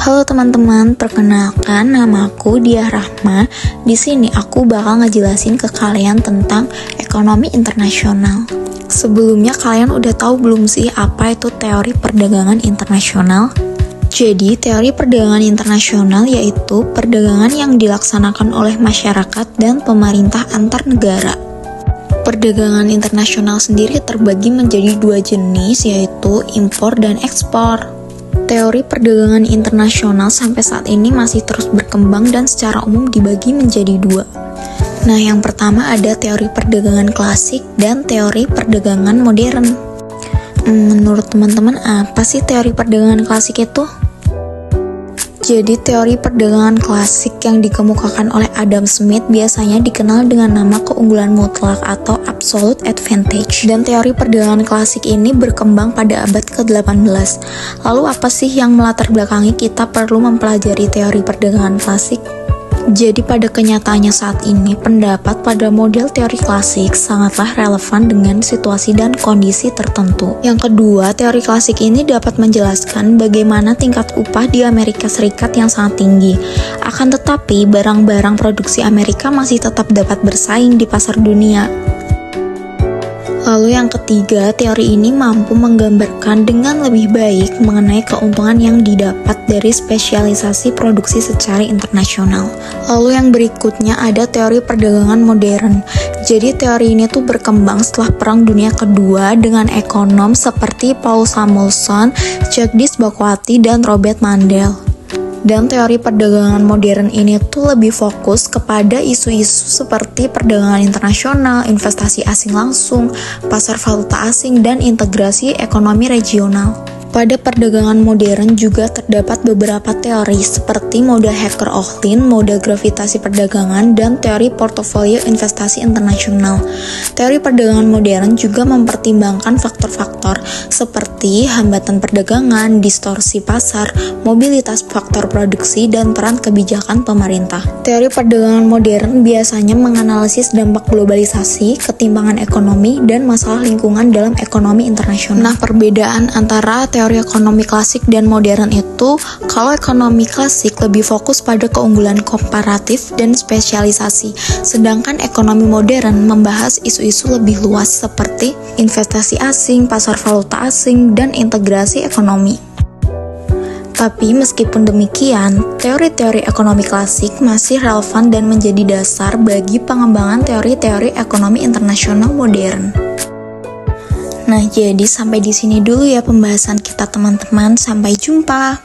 Halo teman-teman, perkenalkan nama aku Diah Rahma. Di sini aku bakal ngejelasin ke kalian tentang ekonomi internasional. Sebelumnya kalian udah tahu belum sih apa itu teori perdagangan internasional? Jadi, teori perdagangan internasional yaitu perdagangan yang dilaksanakan oleh masyarakat dan pemerintah antar negara. Perdagangan internasional sendiri terbagi menjadi dua jenis, yaitu impor dan ekspor. Teori perdagangan internasional sampai saat ini masih terus berkembang dan secara umum dibagi menjadi dua. Nah, yang pertama ada teori perdagangan klasik dan teori perdagangan modern. Menurut teman-teman, apa sih teori perdagangan klasik itu? Jadi, teori perdagangan klasik yang dikemukakan oleh Adam Smith biasanya dikenal dengan nama keunggulan mutlak atau absolute advantage. Dan teori perdagangan klasik ini berkembang pada abad ke-18. Lalu apa sih yang melatar belakangi kita perlu mempelajari teori perdagangan klasik? Jadi pada kenyataannya saat ini, pendapat pada model teori klasik sangatlah relevan dengan situasi dan kondisi tertentu. Yang kedua, teori klasik ini dapat menjelaskan bagaimana tingkat upah di Amerika Serikat yang sangat tinggi. Akan tetapi, barang-barang produksi Amerika masih tetap dapat bersaing di pasar dunia. Lalu yang ketiga, teori ini mampu menggambarkan dengan lebih baik mengenai keuntungan yang didapat dari spesialisasi produksi secara internasional. Lalu yang berikutnya ada teori perdagangan modern. Jadi teori ini tuh berkembang setelah Perang Dunia Kedua dengan ekonom seperti Paul Samuelson, Jagdish Bhagwati, dan Robert Mundell. Dan teori perdagangan modern ini tuh lebih fokus kepada isu-isu seperti perdagangan internasional, investasi asing langsung, pasar valuta asing, dan integrasi ekonomi regional. Pada perdagangan modern juga terdapat beberapa teori seperti model Hacker-Ohlin, model gravitasi perdagangan, dan teori portofolio investasi internasional. Teori perdagangan modern juga mempertimbangkan faktor-faktor seperti hambatan perdagangan, distorsi pasar, mobilitas faktor produksi, dan peran kebijakan pemerintah. Teori perdagangan modern biasanya menganalisis dampak globalisasi, ketimpangan ekonomi, dan masalah lingkungan dalam ekonomi internasional. Nah, perbedaan antara teori ekonomi klasik dan modern itu, kalau ekonomi klasik lebih fokus pada keunggulan komparatif dan spesialisasi, sedangkan ekonomi modern membahas isu-isu lebih luas seperti investasi asing, pasar valuta asing, dan integrasi ekonomi. Tapi meskipun demikian, teori-teori ekonomi klasik masih relevan dan menjadi dasar bagi pengembangan teori-teori ekonomi internasional modern. Nah, jadi sampai di sini dulu ya pembahasan kita teman-teman. Sampai jumpa.